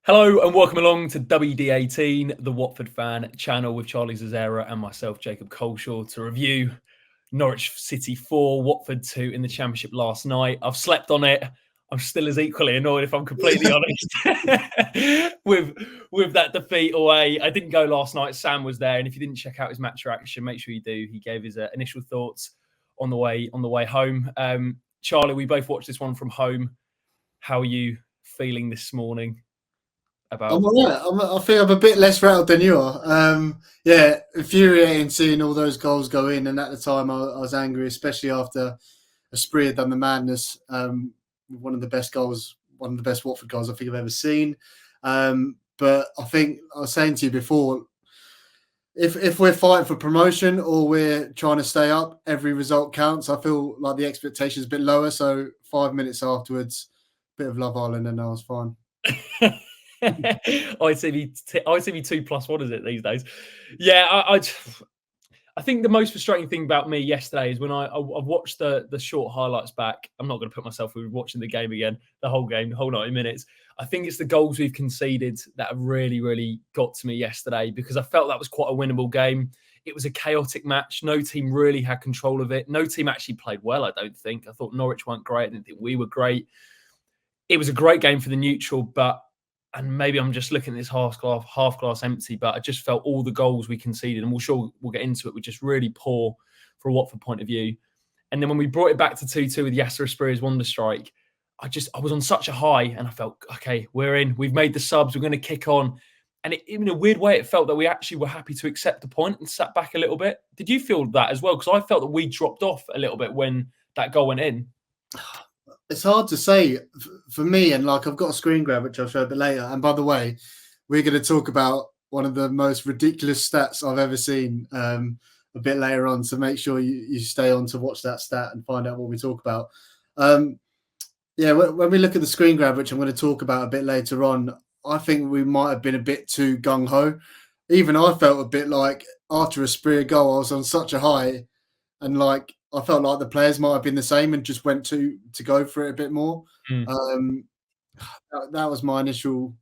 Hello and welcome along to WD18, the Watford fan channel with Charlie Zazera and myself, Jacob Coleshaw, to review Norwich City 4, Watford 2 in the Championship last night. I've slept on it. I'm still as equally annoyed, if I'm completely honest, with that defeat away. I didn't go last night. Sam was there, and if you didn't check out his match reaction, make sure you do. He gave his initial thoughts on the way home. Charlie, we both watched this one from home. How are you feeling this morning? I'm all right. I think I'm a bit less rattled than you are. Yeah, infuriating seeing all those goals go in, and at the time I was angry, especially after Asprilla had done the madness. One of the best goals, one of the best Watford goals I think I've ever seen. But I think I was saying to you before, if we're fighting for promotion or we're trying to stay up, every result counts. I feel like the expectation is a bit lower. So 5 minutes afterwards, bit of Love Island, and I was fine. ITV 2+1 is it these days? Yeah, I think the most frustrating thing about me yesterday is when I've watched the short highlights back. I'm not going to put myself through watching the game again, the whole game, the whole 90 minutes. I think it's the goals we've conceded that have really, really got to me yesterday, because I felt that was quite a winnable game. It was a chaotic match. No team really had control of it. No team actually played well, I don't think. I thought Norwich weren't great. I didn't think we were great. It was a great game for the neutral, and maybe I'm just looking at this half glass empty, but I just felt all the goals we conceded, and we'll get into it, were just really poor for a Watford point of view. And then when we brought it back to 2-2 with Yasser Asprilla's wonder strike, I was on such a high, and I felt, okay, we're in. We've made the subs. We're going to kick on. And in a weird way, it felt that we actually were happy to accept the point and sat back a little bit. Did you feel that as well? Because I felt that we dropped off a little bit when that goal went in. It's hard to say for me, and like I've got a screen grab which I'll show a bit later. And by the way, we're going to talk about one of the most ridiculous stats I've ever seen a bit later on. So make sure you stay on to watch that stat and find out what we talk about. Yeah, when we look at the screen grab, which I'm going to talk about a bit later on, I think we might have been a bit too gung ho. Even I felt a bit like after a Spree goal, I was on such a high, and like I felt like the players might have been the same and just went to go for it a bit more. That was my initial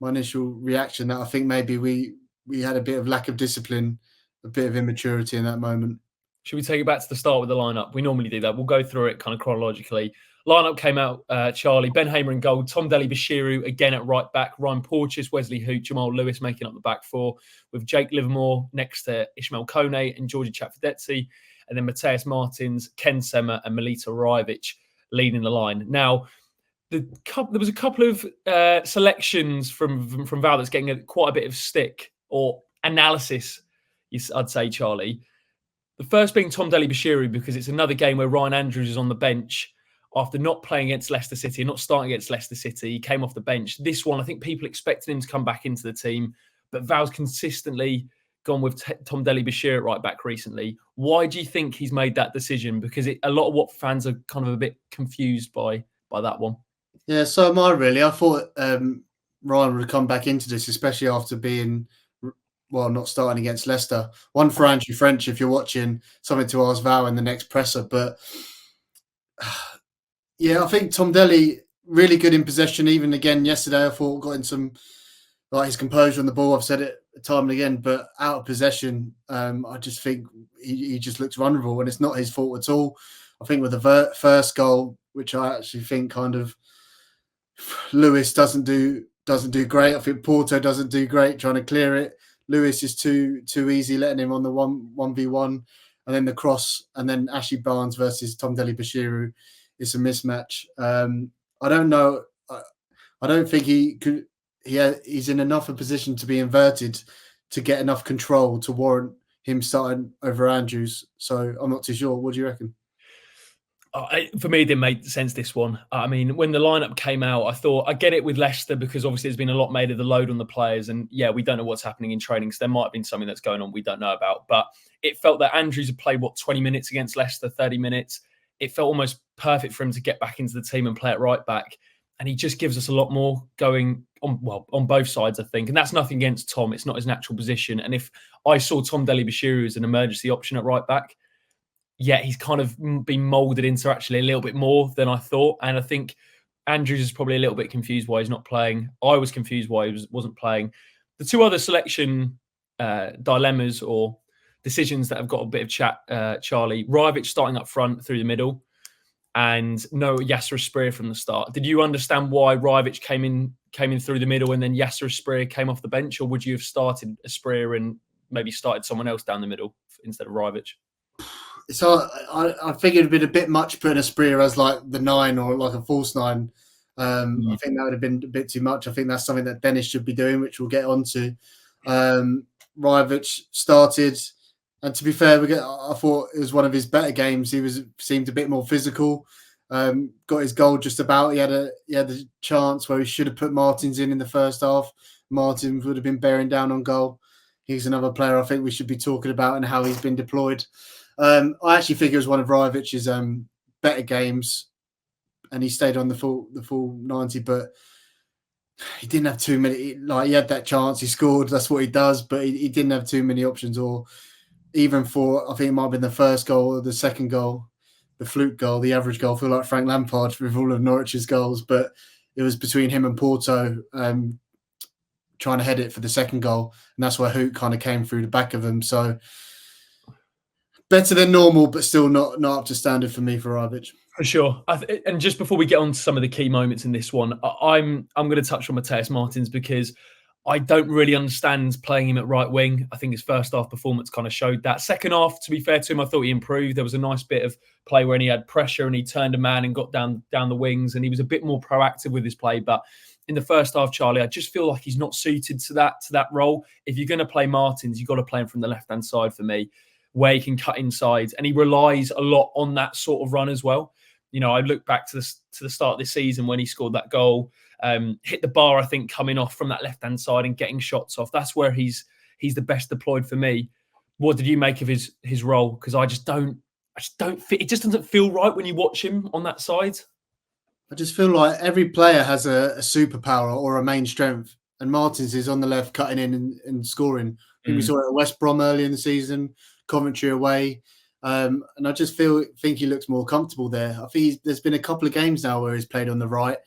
reaction. That I think maybe we had a bit of lack of discipline, a bit of immaturity in that moment. Should we take it back to the start with the lineup? We normally do that. We'll go through it kind of chronologically. Lineup came out, Charlie, Ben Hamer in goal, Tom Dele-Bashiru again at right back, Ryan Porteous, Wesley Hoots, Jamal Lewis making up the back four, with Jake Livermore next to Ishmael Kone and Georgie Chatfordetzi, and then Mateus Martins, Ken Sema and Melita Rajovic leading the line. Now, there was a couple of selections from Val that's getting quite a bit of stick or analysis, I'd say, Charlie. The first being Tom Dele-Bashiru, because it's another game where Ryan Andrews is on the bench after not playing against Leicester City and not starting against Leicester City. He came off the bench. This one, I think people expected him to come back into the team, but Val's consistently gone with Tom Dele-Bashiru at right back recently. Why do you think he's made that decision? Because a lot of Watford fans are kind of a bit confused by that one. Yeah, so am I really. I thought Ryan would come back into this, especially after being, not starting against Leicester. One for Andrew French, if you're watching, something to ask Val in the next presser. But yeah, I think Tom Dele, really good in possession. Even again yesterday, I thought got in some, like his composure on the ball. I've said it time and again, but out of possession, I just think he just looks vulnerable, and it's not his fault at all. I think with the first goal, which I actually think kind of Lewis doesn't do great. I think Porto doesn't do great trying to clear it. Lewis is too easy, letting him on the 1v1, and then the cross, and then Ashley Barnes versus Tom Dele-Bashiru. It's a mismatch. I don't know. I don't think he could. He's in enough a position to be inverted to get enough control to warrant him starting over Andrews. So I'm not too sure. What do you reckon? For me, it didn't make sense, this one. I mean, when the lineup came out, I thought, I get it with Leicester because obviously there's been a lot made of the load on the players. And yeah, we don't know what's happening in training. So there might have been something that's going on we don't know about. But it felt that Andrews had played, 20 minutes against Leicester, 30 minutes. It felt almost perfect for him to get back into the team and play at right back. And he just gives us a lot more going on both sides, I think. And that's nothing against Tom. It's not his natural position. And if I saw Tom Dele-Bashiru as an emergency option at right back, yeah, he's kind of been moulded into actually a little bit more than I thought. And I think Andrews is probably a little bit confused why he's not playing. I was confused why he wasn't playing. The two other selection dilemmas or decisions that have got a bit of chat, Charlie. Rajvic starting up front through the middle, and no Yasser Asprilla from the start. Did you understand why Rajvic came in through the middle and then Yasser Asprilla came off the bench, or would you have started Asprilla and maybe started someone else down the middle instead of Rajvic? So I figured it'd been a bit much putting Asprilla as like the 9 or like a false 9. I think that would have been a bit too much. I think that's something that Dennis should be doing, which we'll get onto. Rajvic started, and to be fair, I thought it was one of his better games. He seemed a bit more physical. Got his goal just about. He had a chance where he should have put Martins in the first half. Martins would have been bearing down on goal. He's another player I think we should be talking about and how he's been deployed. I actually think it was one of Rajvic's better games, and he stayed on the full 90. But he didn't have too many. Like, he had that chance, he scored. That's what he does. But he didn't have too many options. Or even for, I think it might have been the first goal or the second goal, the fluke goal, the average goal. I feel like Frank Lampard with all of Norwich's goals, but it was between him and Porto trying to head it for the second goal, and that's where Hoots kind of came through the back of him. So better than normal, but still not up to standard for me for Rajvic. For sure. And just before we get on to some of the key moments in this one, I'm going to touch on Mateus Martins because I don't really understand playing him at right wing. I think his first half performance kind of showed that. Second half, to be fair to him, I thought he improved. There was a nice bit of play when he had pressure and he turned a man and got down the wings, and he was a bit more proactive with his play. But in the first half, Charlie, I just feel like he's not suited to that role. If you're going to play Martins, you've got to play him from the left-hand side for me, where he can cut inside, and he relies a lot on that sort of run as well. You know, I look back to the start of this season when he scored that goal, hit the bar, I think, coming off from that left-hand side and getting shots off. That's where he's the best deployed for me. What did you make of his role? Because I just don't fit. It just doesn't feel right when you watch him on that side. I just feel like every player has a superpower or a main strength, and Martins is on the left cutting in and scoring. I think we saw it at West Brom early in the season, Coventry away. And I just think he looks more comfortable there. I think there's been a couple of games now where he's played on the right,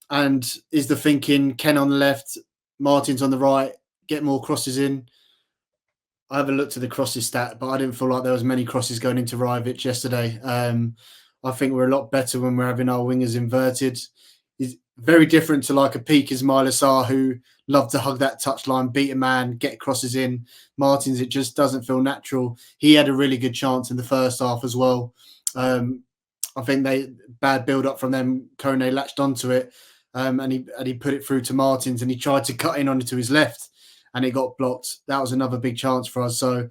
and is the thinking Ken on the left, Martins on the right, get more crosses in. I haven't looked at the crosses stat, but I didn't feel like there was many crosses going into Rajvic yesterday. I think we're a lot better when we're having our wingers inverted. He's very different to like a peak Ismail Assar, who loved to hug that touchline, beat a man, get crosses in. Martins, it just doesn't feel natural. He had a really good chance in the first half as well. I think bad build up from them. Kone latched onto it, and he put it through to Martins, and he tried to cut in onto his left, and it got blocked. That was another big chance for us. So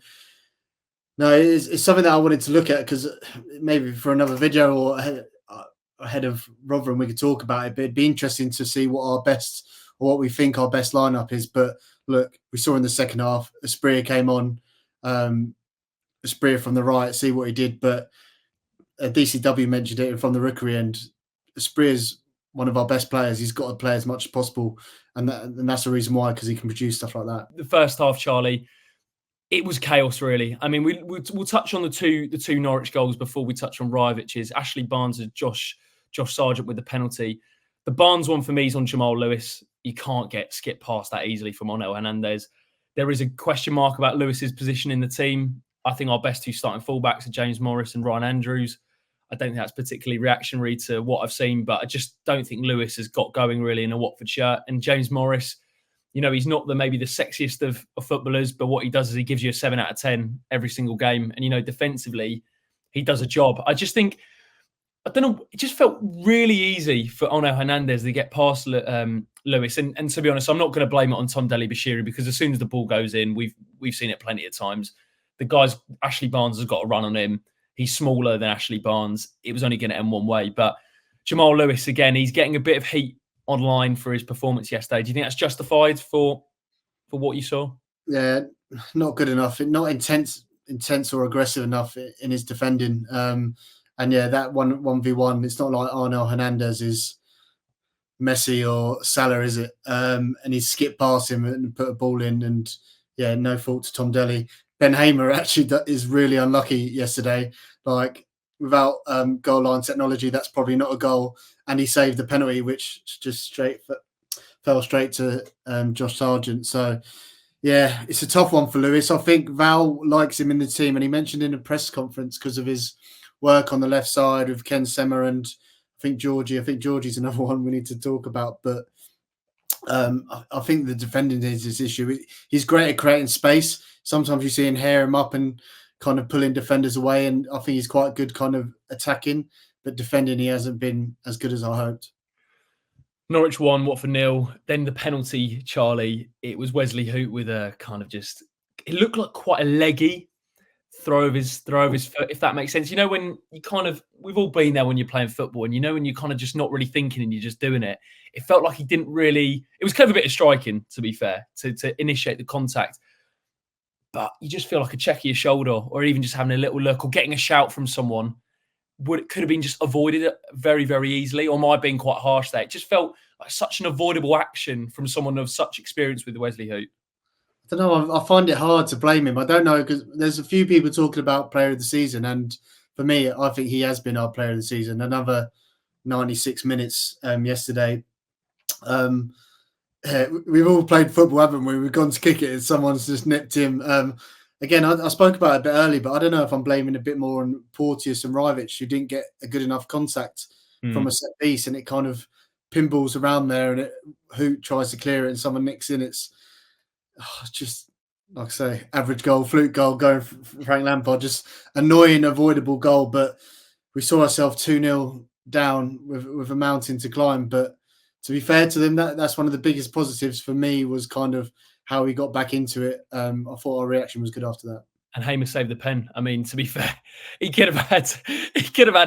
no, it's something that I wanted to look at, because maybe for another video or ahead of Rotherham we could talk about it. But it'd be interesting to see what we think our best lineup is. But look, we saw in the second half, Asprilla came on, Asprilla from the right, see what he did. But DCW mentioned it from the Rookery end. Asprilla's one of our best players. He's got to play as much as possible, and that's the reason why, because he can produce stuff like that. The first half, Charlie, it was chaos, really. I mean, we'll touch on the two Norwich goals before we touch on Rajvic's. Ashley Barnes and Josh Sargent with the penalty. The Barnes one for me is on Jamal Lewis. You can't skip past that easily from Emanuel Hernandez. There is a question mark about Lewis's position in the team. I think our best two starting fullbacks are James Morris and Ryan Andrews. I don't think that's particularly reactionary to what I've seen, but I just don't think Lewis has got going really in a Watford shirt. And James Morris, you know, he's not maybe the sexiest of footballers, but what he does is he gives you a 7 out of 10 every single game. And, you know, defensively, he does a job. I just think, I don't know, it just felt really easy for Emanuel Hernandez to get past Lewis. And to be honest, I'm not going to blame it on Tom Dele-Bashiri, because as soon as the ball goes in, we've seen it plenty of times. The guy's, Ashley Barnes has got a run on him. He's smaller than Ashley Barnes. It was only going to end one way. But Jamal Lewis, again, he's getting a bit of heat online for his performance yesterday. Do you think that's justified for what you saw? Yeah, not good enough. Not intense or aggressive enough in his defending. And yeah, that 1v1, it's not like Emanuel Hernandez is Messi or Salah, is it? And he skipped past him and put a ball in. And yeah, no fault to Tom Dele. Ben Hamer actually is really unlucky yesterday. Like, without goal line technology, that's probably not a goal. And he saved the penalty, which just fell straight to Josh Sargent. So, yeah, it's a tough one for Lewis. I think Val likes him in the team, and he mentioned in a press conference because of his work on the left side with Ken Sema and I think Georgie. I think Georgie's another one we need to talk about, but I think the defending is his issue. He's great at creating space. Sometimes you see him hair him up and kind of pulling defenders away, and I think he's quite good kind of attacking, but defending he hasn't been as good as I hoped. Norwich 1, Watford 0. Then the penalty, Charlie. It was Wesley Hoot with a kind of just. It looked like quite a leggy throw of his foot, if that makes sense. You know, when you kind of, we've all been there when you're playing football, and you know when you're kind of just not really thinking and you're just doing it. It felt like he didn't really. It was kind of a bit of striking, to be fair, to initiate the contact. But you just feel like a check of your shoulder, or even just having a little look, or getting a shout from someone. Could have been just avoided very, very easily, or am I being quite harsh there? It just felt like such an avoidable action from someone of such experience with Wesley Hoot. I don't know. I find it hard to blame him. I don't know, because there's a few people talking about player of the season, and for me, I think he has been our player of the season. Another 96 minutes yesterday. We've all played football, haven't we? We've gone to kick it and someone's just nipped him. Again, I spoke about it a bit early, but I don't know if I'm blaming a bit more on Porteous and Rivich, who didn't get a good enough contact from a set piece, and it kind of pinballs around there, and Hoot tries to clear it, and someone nicks in. It's just, like I say, average goal, fluke goal, going for Frank Lampard, just annoying, avoidable goal. But we saw ourselves 2-0 down with a mountain to climb. But to be fair to them, that's one of the biggest positives for me, was kind of how we got back into it. I thought our reaction was good after that. And Hamer saved the pen. I mean, to be fair, he could have had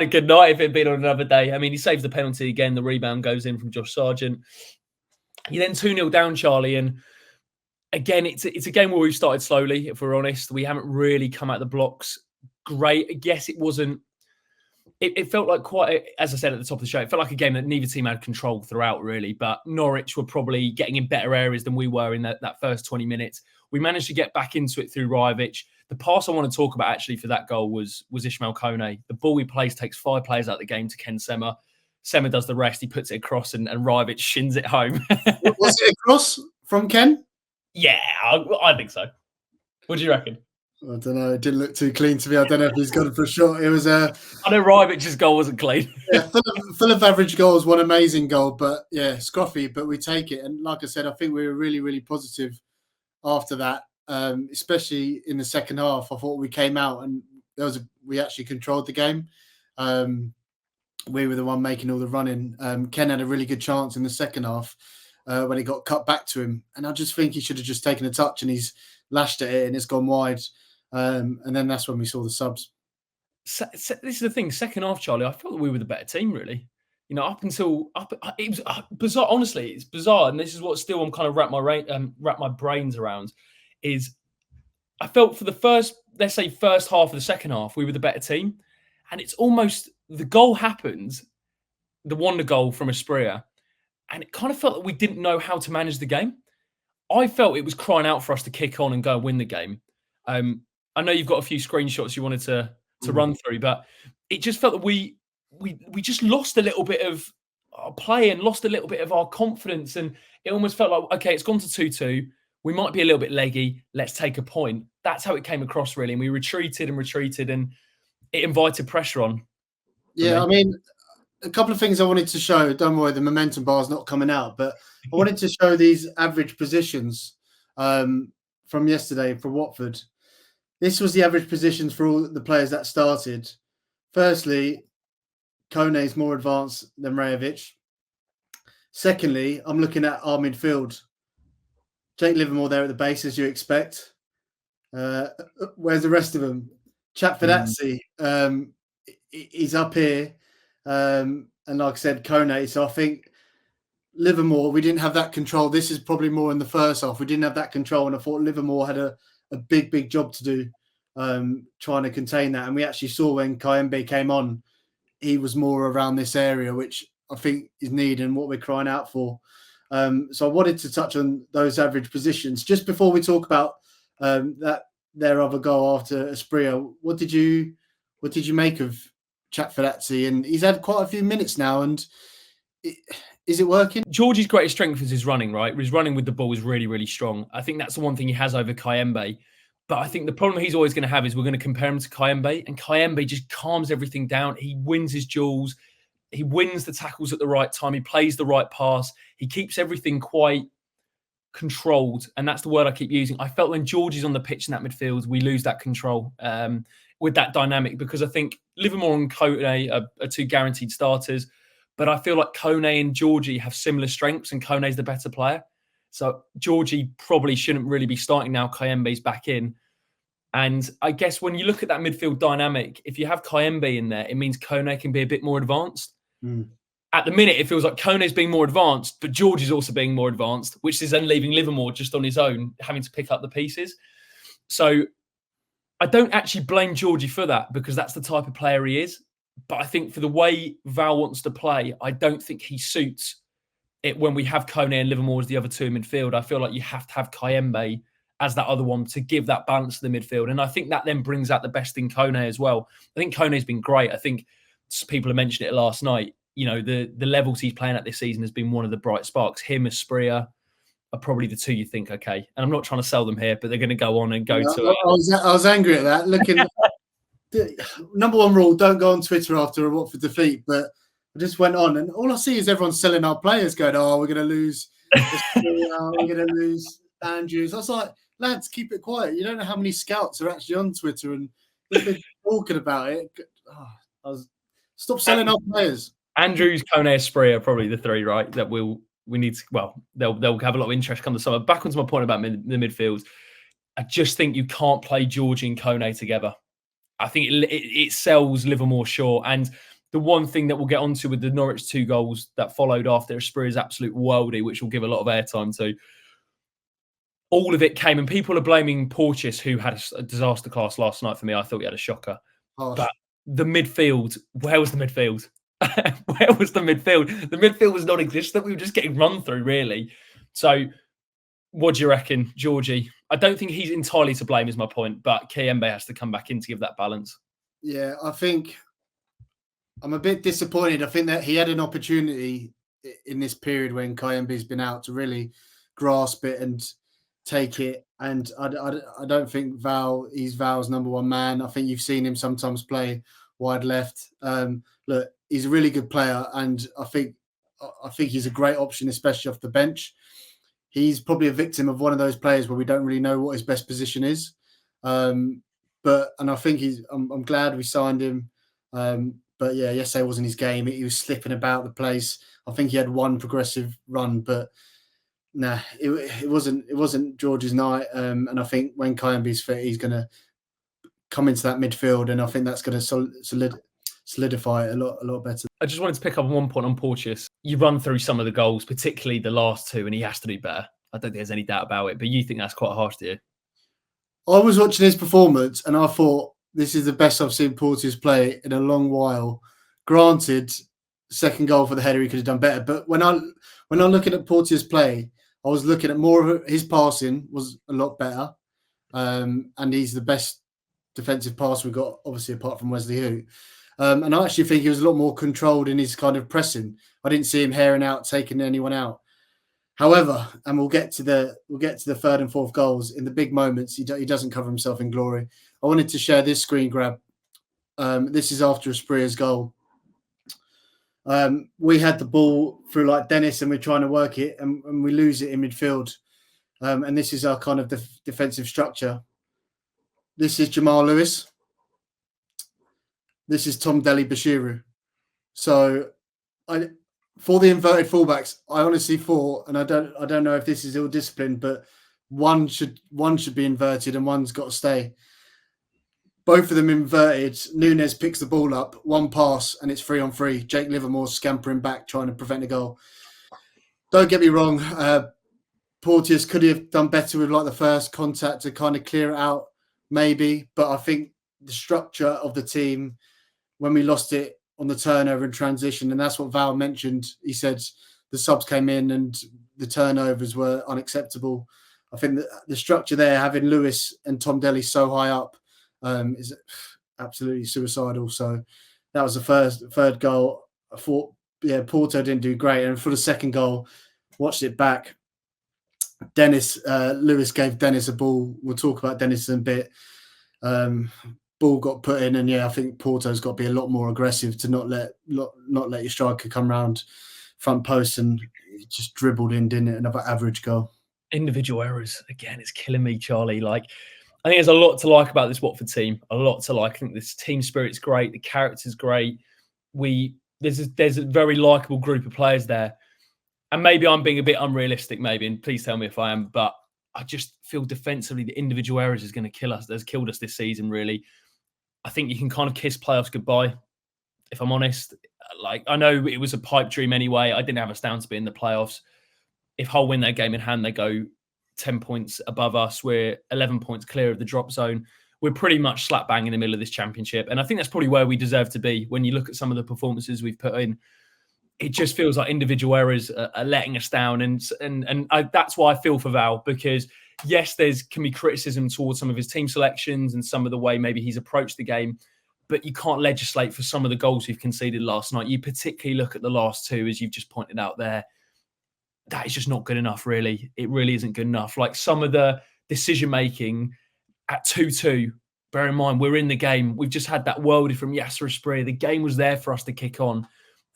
a good night if it had been on another day. I mean, he saves the penalty again. The rebound goes in from Josh Sargent. You then 2-0 down, Charlie, and again, it's a game where we've started slowly. If we're honest, we haven't really come out the blocks great. Yes, it wasn't. It felt like as I said at the top of the show, it felt like a game that neither team had control throughout, really. But Norwich were probably getting in better areas than we were in that first 20 minutes. We managed to get back into it through Rivich. The pass I want to talk about actually for that goal was Ishmael Kone. The ball he plays takes 5 players out of the game to Ken Sema. Sema does the rest. He puts it across and Rivich shins it home. Was it a cross from Ken? Yeah, I think so. What do you reckon? I don't know. It didn't look too clean to me. I don't know if he's gone for a shot. It was I know Rivich's goal wasn't clean. Yeah, full of average goals. One amazing goal, but yeah, scruffy. But we take it. And like I said, I think we were really, really positive after that, especially in the second half. I thought we came out and we actually controlled the game. We were the one making all the running. Ken had a really good chance in the second half when it got cut back to him, and I just think he should have just taken a touch, and he's lashed at it and it's gone wide. And then that's when we saw the subs. This is the thing. Second half, Charlie, I felt that we were the better team, really. You know, it was bizarre. Honestly, it's bizarre, and this is what still I'm kind of wrap my brains around. Is I felt for the first half of the second half, we were the better team, and it's almost the goal happened, the wonder goal from Asprilla, and it kind of felt that we didn't know how to manage the game. I felt it was crying out for us to kick on and go and win the game. I know you've got a few screenshots you wanted to run through, but it just felt that we just lost a little bit of our play and lost a little bit of our confidence, and it almost felt like, okay, it's gone to 2-2. We might be a little bit leggy. Let's take a point. That's how it came across, really. And we retreated, and it invited pressure on. Yeah, I mean, a couple of things I wanted to show. Don't worry, the momentum bar is not coming out, but I wanted to show these average positions from yesterday for Watford. This was the average positions for all the players that started. Firstly, Kone is more advanced than Rajovic. Secondly, I'm looking at our midfield. Jake Livermore there at the base, as you expect. Where's the rest of them? Chatfordazzi, he's up here. And like I said, Kone. So I think Livermore, we didn't have that control. This is probably more in the first half. We didn't have that control, and I thought Livermore had a big job to do trying to contain that. And we actually saw when Kayembe came on, he was more around this area, which I think is needed and what we're crying out for. So I wanted to touch on those average positions. Just before we talk about their other goal after Asprilla, what did you make of Chatfiladze, and he's had quite a few minutes now. And is it working? Georgie's greatest strength is his running, right? His running with the ball is really, really strong. I think that's the one thing he has over Kayembe. But I think the problem he's always going to have is we're going to compare him to Kayembe, and Kayembe just calms everything down. He wins his duels. He wins the tackles at the right time. He plays the right pass. He keeps everything quite controlled, and that's the word I keep using. I felt when Georgie's on the pitch in that midfield, we lose that control with that dynamic, because I think Livermore and Kone are two guaranteed starters, but I feel like Kone and Georgie have similar strengths, and Kone's the better player. So Georgie probably shouldn't really be starting now. Kayembe's back in. And I guess when you look at that midfield dynamic, if you have Kayembe in there, it means Kone can be a bit more advanced. At the minute, it feels like Kone's being more advanced, but Georgie's also being more advanced, which is then leaving Livermore just on his own, having to pick up the pieces. So I don't actually blame Georgie for that, because that's the type of player he is. But I think for the way Val wants to play, I don't think he suits it when we have Kone and Livermore as the other two in midfield. I feel like you have to have Kayembe as that other one to give that balance to the midfield. And I think that then brings out the best in Kone as well. I think Kone's been great. I think people have mentioned it last night. You know, the levels he's playing at this season has been one of the bright sparks. Him, Asprilla are probably the two you think, okay. And I'm not trying to sell them here, but they're going to go on and go to it. I was angry at that. Looking, number one rule, don't go on Twitter after a Watford defeat. But I just went on, and all I see is everyone selling our players, going, "Oh, we're going to lose. We're going to lose Andrews." I was like, lads, keep it quiet. You don't know how many scouts are actually on Twitter and they've been talking about it. Stop selling our players. Andrews, Kone, Asprilla are probably the three, right? That we need to. Well, they'll have a lot of interest come the summer. Back onto my point about the midfield, I just think you can't play Georgie and Kone together. I think it sells Livermore short. And the one thing that we'll get onto with the Norwich 2 goals that followed after Asprilla's absolute worldie, which will give a lot of airtime to. All of it came, and people are blaming Porteous, who had a disaster class last night for me. I thought he had a shocker. But the midfield, where was the midfield? Where was the midfield? The midfield was non-existent. We were just getting run through, really. So what do you reckon, Georgie? I don't think he's entirely to blame, is my point, but Kayembe has to come back in to give that balance. Yeah, I think I'm a bit disappointed. I think that he had an opportunity in this period when Kayembe's been out to really grasp it and take it. And I don't think he's Val's number one man. I think you've seen him sometimes play wide left. Look, he's a really good player, and I think he's a great option, especially off the bench. He's probably a victim of one of those players where we don't really know what his best position is. And I think I'm glad we signed him. But yeah, yesterday wasn't his game. He was slipping about the place. I think he had one progressive run, but nah, it wasn't George's night. And I think when Kayembe's fit, he's going to come into that midfield, and I think that's going to solidify it a lot better. I just wanted to pick up on one point on Porteous. You run through some of the goals, particularly the last two, and he has to do better. I don't think there's any doubt about it, but you think that's quite harsh, do you? I was watching his performance, and I thought, this is the best I've seen Porteous play in a long while. Granted, second goal for the header, he could have done better. But when I'm looking at Porteous play, I was looking at more of his passing was a lot better. And he's the best defensive pass we've got, obviously, apart from Wesley Hoot. And I actually think he was a lot more controlled in his kind of pressing. I didn't see him herring out, taking anyone out. However, and we'll get to the third and fourth goals in the big moments. He doesn't cover himself in glory. I wanted to share this screen grab. This is after Asprilla's goal. We had the ball through like Dennis, and we're trying to work it, and we lose it in midfield. And this is our kind of defensive structure. This is Jamal Lewis. This is Tom Deli Bashiru. So, for the inverted fullbacks, I honestly thought, and I don't know if this is ill discipline, but one should be inverted and one's got to stay. Both of them inverted. Nunes picks the ball up, one pass, and it's 3-on-3. Jake Livermore scampering back, trying to prevent a goal. Don't get me wrong, Porteous could have done better with like the first contact to kind of clear it out, maybe. But I think the structure of the team, when we lost it on the turnover and transition, and that's what Val mentioned. He said the subs came in and the turnovers were unacceptable. I think that the structure there, having Lewis and Tom Deli so high up, is absolutely suicidal. So that was the third goal. I thought, Porto didn't do great. And for the second goal, watched it back. Lewis gave Dennis a ball. We'll talk about Dennis in a bit. Ball got put in, and I think Porto's got to be a lot more aggressive to not let your striker come round front post, and it just dribbled in, didn't it? Another average goal. Individual errors again. It's killing me, Charlie. Like, I think there's a lot to like about this Watford team. A lot to like. I think this team spirit's great. The character's great. There's a very likable group of players there. And maybe I'm being a bit unrealistic, maybe, and please tell me if I am, but I just feel defensively the individual errors is going to kill us. That's killed us this season, really. I think you can kind of kiss playoffs goodbye, if I'm honest. Like, I know it was a pipe dream anyway. I didn't have us down to be in the playoffs. If Hull win their game in hand, they go 10 points above us. We're 11 points clear of the drop zone. We're pretty much slap bang in the middle of this championship. And I think that's probably where we deserve to be when you look at some of the performances we've put in. It just feels like individual errors are letting us down. And that's why I feel for Val, because yes, can be criticism towards some of his team selections and some of the way maybe he's approached the game, but you can't legislate for some of the goals we've conceded last night. You particularly look at the last two, as you've just pointed out there. That is just not good enough, really. It really isn't good enough. Like, some of the decision-making at 2-2, bear in mind, we're in the game. We've just had that worldie from Yasser Asprilla. The game was there for us to kick on,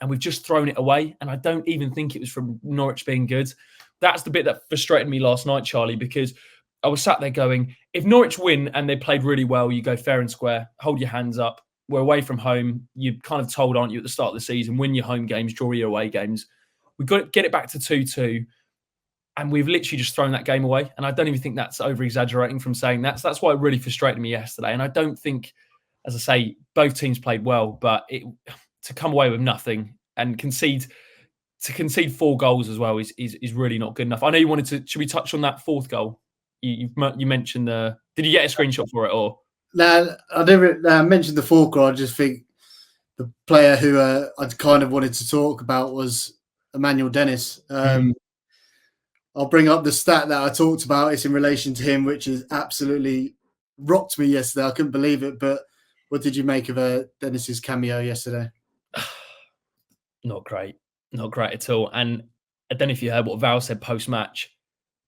and we've just thrown it away. And I don't even think it was from Norwich being good. That's the bit that frustrated me last night, Charlie, because I was sat there going, if Norwich win and they played really well, you go fair and square, hold your hands up. We're away from home. You're kind of told, aren't you, at the start of the season, win your home games, draw your away games. We've got to get it back to 2-2. And we've literally just thrown that game away. And I don't even think that's over-exaggerating from saying that. So that's why it really frustrated me yesterday. And I don't think, as I say, both teams played well, but to come away with nothing and concede 4 goals as well is really not good enough. I know you wanted to. Should we touch on that 4th goal? You mentioned did you get a screenshot for it or? No, I never mentioned the 4th goal. I just think the player who I kind of wanted to talk about was Emanuel Dennis. I'll bring up the stat that I talked about. It's in relation to him, which is absolutely rocked me yesterday. I couldn't believe it. But what did you make of Dennis's cameo yesterday? Not great at all. And I don't know if you heard what Val said post-match,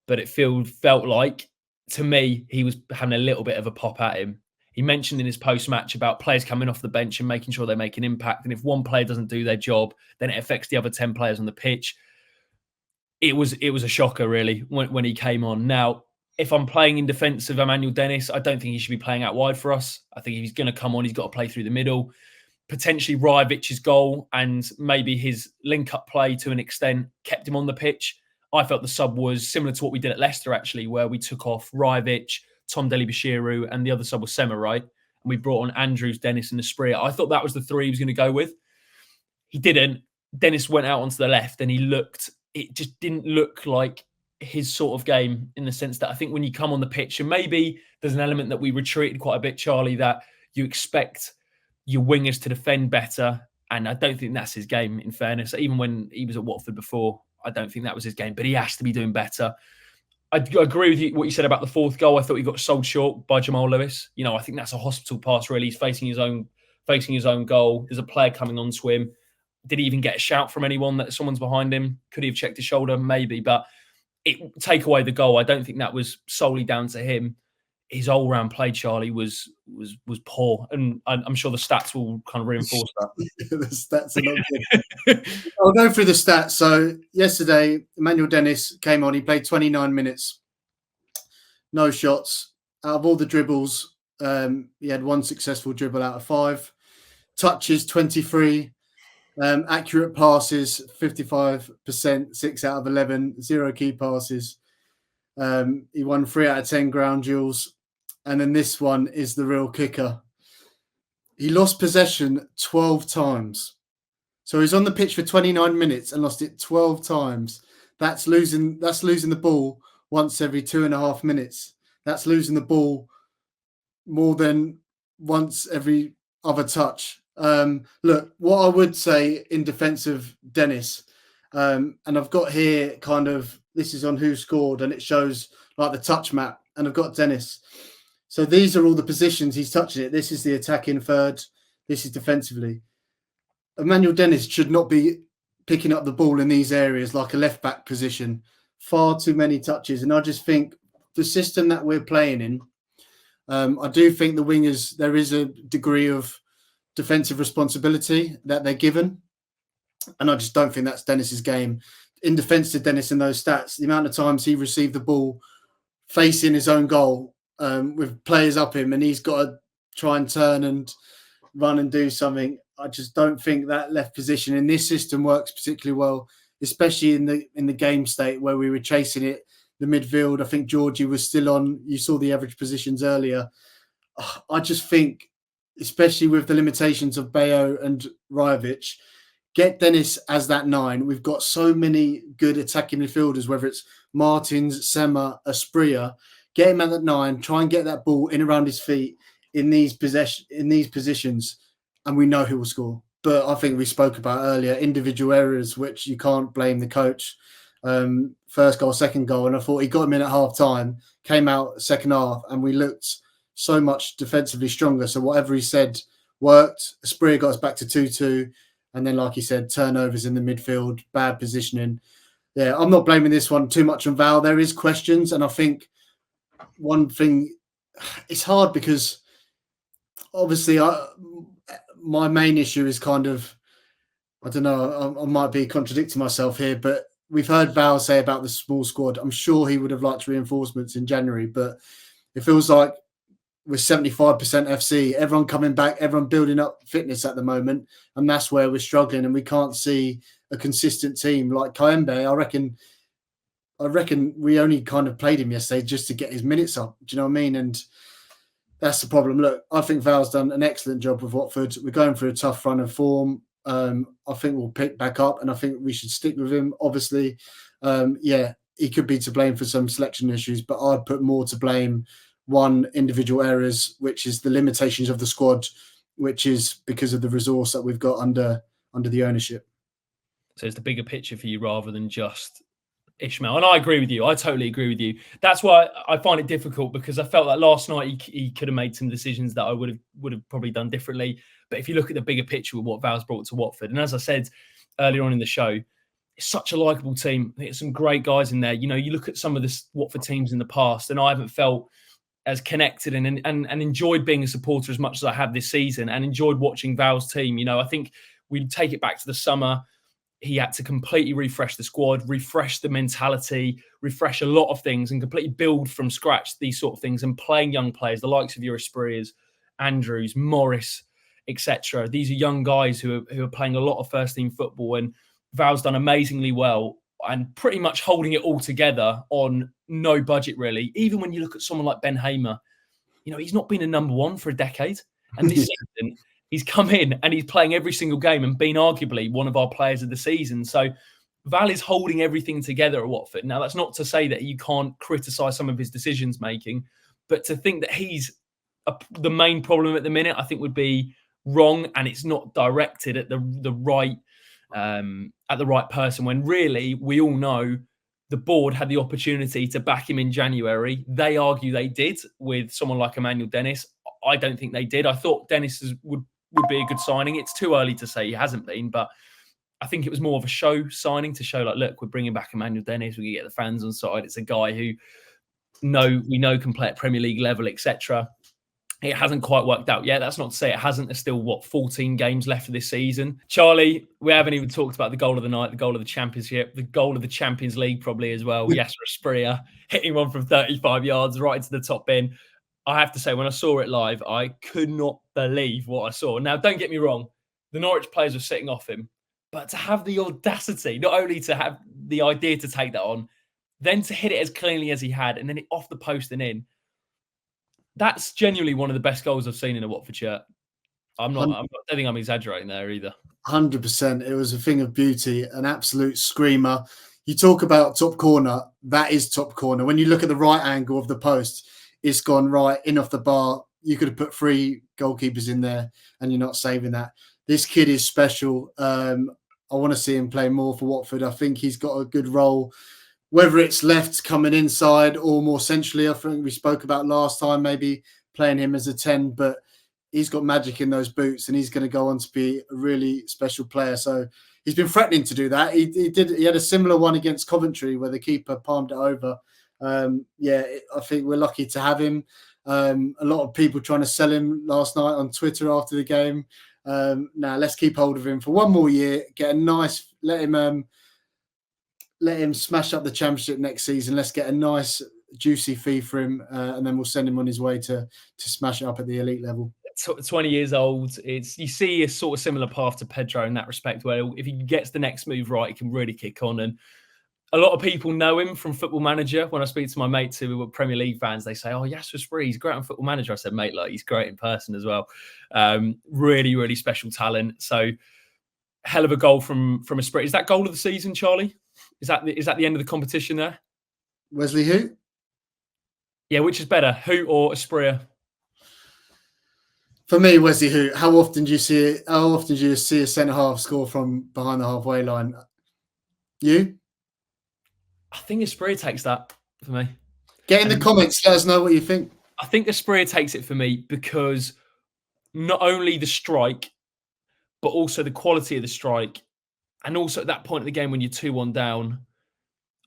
but it felt like, to me, he was having a little bit of a pop at him. He mentioned in his post-match about players coming off the bench and making sure they make an impact. And if one player doesn't do their job, then it affects the other 10 players on the pitch. It was a shocker, really, when he came on. Now, if I'm playing in defence of Emanuel Dennis, I don't think he should be playing out wide for us. I think if he's going to come on, he's got to play through the middle. Potentially Rajovic's goal and maybe his link-up play to an extent kept him on the pitch. I felt the sub was similar to what we did at Leicester, actually, where we took off Rajovic, Tom Dele-Bashiru, and the other sub was Sema, right? And we brought on Andrews, Dennis, and Asprilla. I thought that was the 3 he was going to go with. He didn't. Dennis went out onto the left and it just didn't look like his sort of game, in the sense that I think when you come on the pitch, and maybe there's an element that we retreated quite a bit, Charlie, that you expect your wingers to defend better. And I don't think that's his game, in fairness. Even when he was at Watford before, I don't think that was his game, but he has to be doing better. I agree with what you said about the 4th goal. I thought he got sold short by Jamal Lewis. I think that's a hospital pass, really. He's facing his own goal. There's a player coming onto him. Did he even get a shout from anyone that someone's behind him? Could he have checked his shoulder? Maybe, but take away the goal. I don't think that was solely down to him. His all-round play, Charlie, was poor, and I'm sure the stats will kind of reinforce that. The stats are not good. I'll go through the stats. So yesterday, Emanuel Dennis came on. He played 29 minutes, no shots. Out of all the dribbles, he had 1 successful dribble out of 5. Touches, 23. Accurate passes, 55%, 6 out of 11. 0 key passes. He won 3 out of 10 ground duels. And then this one is the real kicker. He lost possession 12 times. So he's on the pitch for 29 minutes and lost it 12 times. That's losing the ball once every 2.5 minutes. That's losing the ball more than once every other touch. Look, what I would say in defence of Dennis, and I've got here this is on Who Scored, and it shows like the touch map, and I've got Dennis. So these are all the positions he's touching it. This is the attacking third. This is defensively. Emanuel Dennis should not be picking up the ball in these areas like a left back position. Far too many touches, and I just think the system that we're playing in, I do think the wingers, there is a degree of defensive responsibility that they're given, and I just don't think that's Dennis's game. In defence to Dennis in those stats, the amount of times he received the ball facing his own goal with players up him, and he's got to try and turn and run and do something. I just don't think that left position in this system works particularly well, especially in the game state where we were chasing it. The midfield, I think Georgie was still on. You saw the average positions earlier. I just think, especially with the limitations of Bayo and Rajovic, get Dennis as that 9. We've got so many good attacking midfielders, whether it's Martins, Sema, Asprilla. Get him at that 9. Try and get that ball in around his feet in these positions, and we know who will score. But I think we spoke about earlier individual errors, which you can't blame the coach. First goal, second goal, and I thought he got him in at half time, came out second half, and we looked so much defensively stronger. So whatever he said worked. Asprilla got us back to 2-2. And then, like he said, turnovers in the midfield, bad positioning. Yeah, I'm not blaming this one too much on Val. There is questions. And I think one thing, it's hard because obviously my main issue is kind of, I don't know, I might be contradicting myself here, but we've heard Val say about the small squad. I'm sure he would have liked reinforcements in January, but it feels like we're 75% FC, everyone coming back, everyone building up fitness at the moment, and that's where we're struggling, and we can't see a consistent team like Kayembe. I reckon we only kind of played him yesterday just to get his minutes up. Do you know what I mean? And that's the problem. Look, I think Val's done an excellent job with Watford. We're going through a tough run of form. I think we'll pick back up, and I think we should stick with him. Obviously, he could be to blame for some selection issues, but I'd put more to blame one individual errors, which is the limitations of the squad, which is because of the resource that we've got under the ownership. So it's the bigger picture for you rather than just Ishmael. And I agree with you. I totally agree with you. That's why I find it difficult, because I felt like last night he could have made some decisions that I would have probably done differently. But if you look at the bigger picture with what Val's brought to Watford, and as I said earlier on in the show, it's such a likeable team. There's some great guys in there. You know, you look at some of the Watford teams in the past, and I haven't felt as connected and enjoyed being a supporter as much as I have this season, and enjoyed watching Val's team. You know, I think we take it back to the summer. He had to completely refresh the squad, refresh the mentality, refresh a lot of things, and completely build from scratch these sort of things. And playing young players, the likes of your Asprilla's, Andrews, Morris, etc. These are young guys who are playing a lot of first team football, and Val's done amazingly well and pretty much holding it all together on no budget, really. Even when you look at someone like Ben Hamer, you know, he's not been a number one for a decade. And this season, he's come in and he's playing every single game and been arguably one of our players of the season. So Val is holding everything together at Watford. Now, that's not to say that you can't criticise some of his decisions making, but to think that he's the main problem at the minute, I think would be wrong, and it's not directed at the right person, when really we all know the board had the opportunity to back him in January. They argue they did with someone like Emanuel Dennis. I don't think they did. I thought Dennis would be a good signing. It's too early to say he hasn't been, but I think it was more of a show signing to show, like, look, we're bringing back Emanuel Dennis. We can get the fans on side. It's a guy who we know can play at Premier League level, etc. It hasn't quite worked out yet. That's not to say it hasn't. There's still, 14 games left of this season. Charlie, we haven't even talked about the goal of the night, the goal of the championship, the goal of the Champions League probably as well. Yes, Asprilla hitting one from 35 yards right into the top bin. I have to say, when I saw it live, I could not believe what I saw. Now, don't get me wrong. The Norwich players were sitting off him. But to have the audacity, not only to have the idea to take that on, then to hit it as cleanly as he had, and then it off the post and in, that's genuinely one of the best goals I've seen in a Watford shirt. I don't think I'm exaggerating there either. 100%. It was a thing of beauty, an absolute screamer. You talk about top corner, that is top corner. When you look at the right angle of the post, it's gone right in off the bar. You could have put 3 goalkeepers in there and you're not saving that. This kid is special. I want to see him play more for Watford. I think he's got a good role, whether it's left coming inside or more centrally. I think we spoke about last time, maybe playing him as a 10, but he's got magic in those boots, and he's going to go on to be a really special player. So he's been threatening to do that. He had a similar one against Coventry where the keeper palmed it over. I think we're lucky to have him. A lot of people trying to sell him last night on Twitter after the game. Now let's keep hold of him for one more year. Get a nice, let him smash up the Championship next season. Let's get a nice juicy fee for him, and then we'll send him on his way to smash it up at the elite level. 20 years old. You see a sort of similar path to Pedro in that respect, where if he gets the next move right, he can really kick on. And a lot of people know him from Football Manager. When I speak to my mates who are Premier League fans, they say, "Oh, Yasser Spree, he's great on Football Manager." I said, "Mate, like he's great in person as well. Really, really special talent." So, hell of a goal from a Spree. Is that goal of the season, Charlie? Is that the end of the competition there? Wesley Hoot? Yeah, which is better, Hoot or Asprilla? For me, Wesley Hoot. How often do you see a centre half score from behind the halfway line? You? I think Asprilla takes that for me. Get in the comments. Let us know what you think. I think Asprilla takes it for me because not only the strike, but also the quality of the strike, and also at that point of the game when you're 2-1 down,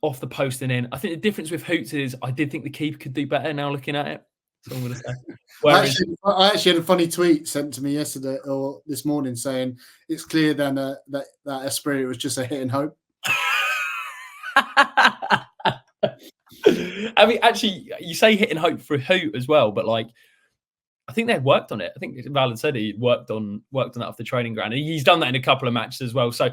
off the post and in. I think the difference with Hoots is I did think the keeper could do better now looking at it. So I'm going to say. I actually had a funny tweet sent to me yesterday or this morning saying it's clear then that Asprilla was just a hit and hope. I mean, actually, you say hit and hope for Hoot as well, but like, I think they had worked on it. I think Val had said he worked on that off the training ground. And he's done that in a couple of matches as well. So,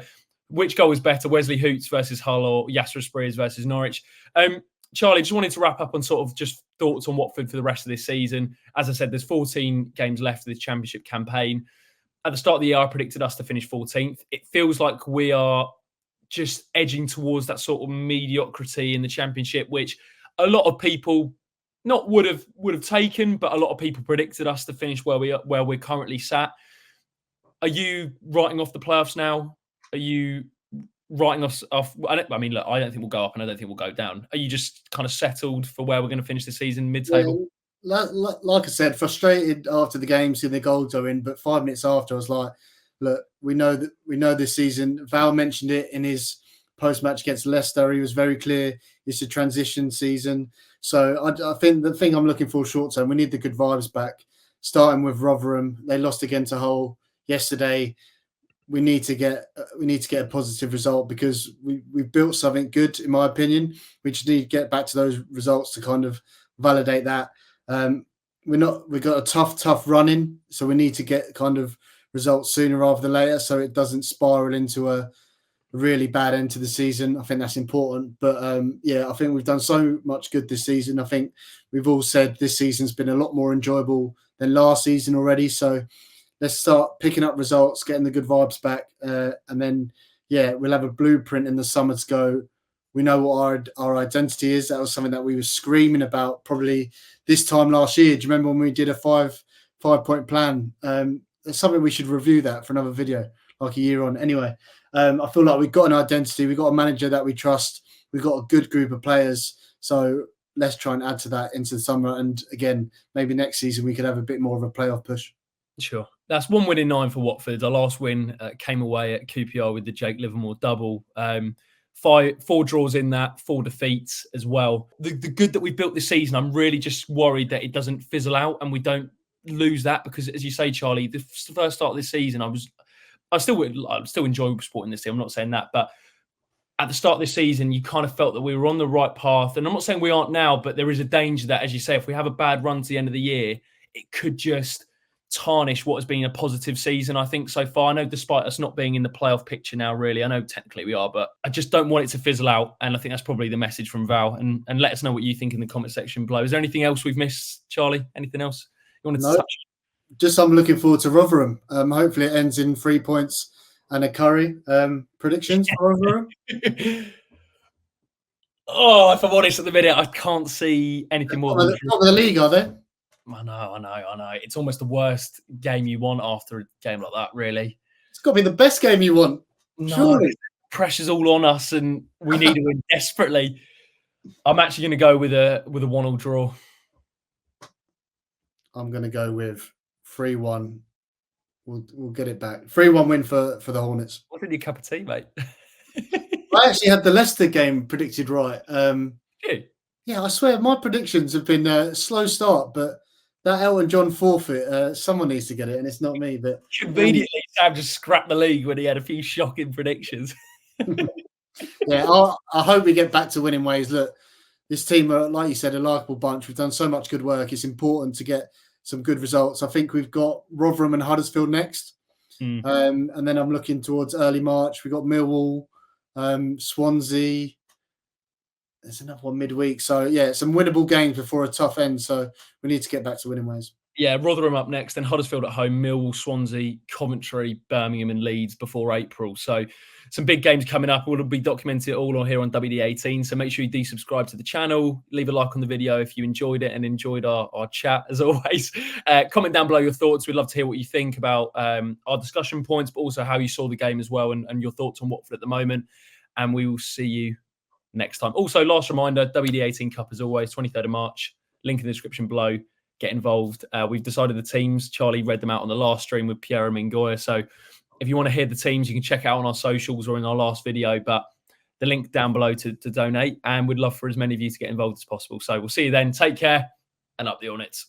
which goal is better, Wesley Hoots versus Hull or Yasser Asprilla versus Norwich? Charlie, just wanted to wrap up on sort of just thoughts on Watford for the rest of this season. As I said, there's 14 games left of this Championship campaign. At the start of the year, I predicted us to finish 14th. It feels like we are just edging towards that sort of mediocrity in the Championship, which a lot of people not would have taken, but a lot of people predicted us to finish where we're currently sat. Are you writing off the playoffs now? Are you writing us off? I mean, look, I don't think we'll go up and I don't think we'll go down. Are you just kind of settled for where we're going to finish the season, mid-table? Yeah, like I said, frustrated after the game, seeing the goals go in, but 5 minutes after, I was like, look, we know this season. Val mentioned it in his post-match against Leicester. He was very clear it's a transition season. So I think the thing I'm looking for short term, we need the good vibes back, starting with Rotherham. They lost again to Hull yesterday. We need to get a positive result because we've built something good, in my opinion. We just need to get back to those results to kind of validate that. We've got a tough run in, so we need to get kind of results sooner rather than later, so it doesn't spiral into a really bad end to the season. I think that's important. But I think we've done so much good this season. I think we've all said this season's been a lot more enjoyable than last season already. So let's start picking up results, getting the good vibes back, and then we'll have a blueprint in the summer to go. We know what our identity is. That was something that we were screaming about probably this time last year. Do you remember when we did a five-point plan? It's something we should review that for another video, like a year on. Anyway, I feel like we've got an identity. We've got a manager that we trust. We've got a good group of players. So let's try and add to that into the summer. And again, maybe next season we could have a bit more of a playoff push. Sure. That's 1 win in 9 for Watford. Our last win came away at QPR with the Jake Livermore double. 4 draws in that, 4 defeats as well. The good that we've built this season, I'm really just worried that it doesn't fizzle out and we don't lose that because, as you say, Charlie, the first start of this season, I still enjoy supporting this team. I'm not saying that, but at the start of this season, you kind of felt that we were on the right path. And I'm not saying we aren't now, but there is a danger that, as you say, if we have a bad run to the end of the year, it could just tarnish what has been a positive season, I think, so far. I know despite us not being in the playoff picture now, really, I know technically we are, but I just don't want it to fizzle out. And I think that's probably the message from Val. And let us know what you think in the comment section below. Is there anything else we've missed, Charlie? Anything else you wanted to touch? Just I'm looking forward to Rotherham. Hopefully it ends in 3 points and a curry. Predictions for Rotherham? Oh, if I'm honest, at the minute, I can't see anything more. Top of the league, are they? I know. It's almost the worst game you want after a game like that, really. It's got to be the best game you want. No, surely. Pressure's all on us and we need to win desperately. I'm actually going to go with a 1-1 draw. I'm going to go with 3-1. We'll get it back. 3-1 win for the Hornets. What's in your cup of tea, mate? I actually had the Leicester game predicted right. Yeah, I swear my predictions have been a slow start, but that Elton John forfeit, someone needs to get it, and it's not me. But conveniently, Sam just scrapped the league when he had a few shocking predictions. yeah, I hope we get back to winning ways. Look, this team are, like you said, a likeable bunch. We've done so much good work. It's important to get some good results. I think we've got Rotherham and Huddersfield next. And then I'm looking towards early March. We've got Millwall, Swansea. There's another one midweek. So, yeah, some winnable games before a tough end. So we need to get back to winning ways. Yeah, Rotherham up next, then Huddersfield at home, Millwall, Swansea, Coventry, Birmingham and Leeds before April. So some big games coming up. We'll be documented all on here on WD18. So make sure you do subscribe to the channel. Leave a like on the video if you enjoyed it and enjoyed our chat, as always. Comment down below your thoughts. We'd love to hear what you think about our discussion points, but also how you saw the game as well and your thoughts on Watford at the moment. And we will see you next time. Also, last reminder, WD18 Cup as always, 23rd of March. Link in the description below. Get involved. We've decided the teams. Charlie read them out on the last stream with Piero Mingoya. So if you want to hear the teams, you can check out on our socials or in our last video. But the link down below to donate. And we'd love for as many of you to get involved as possible. So we'll see you then. Take care and up the Hornets.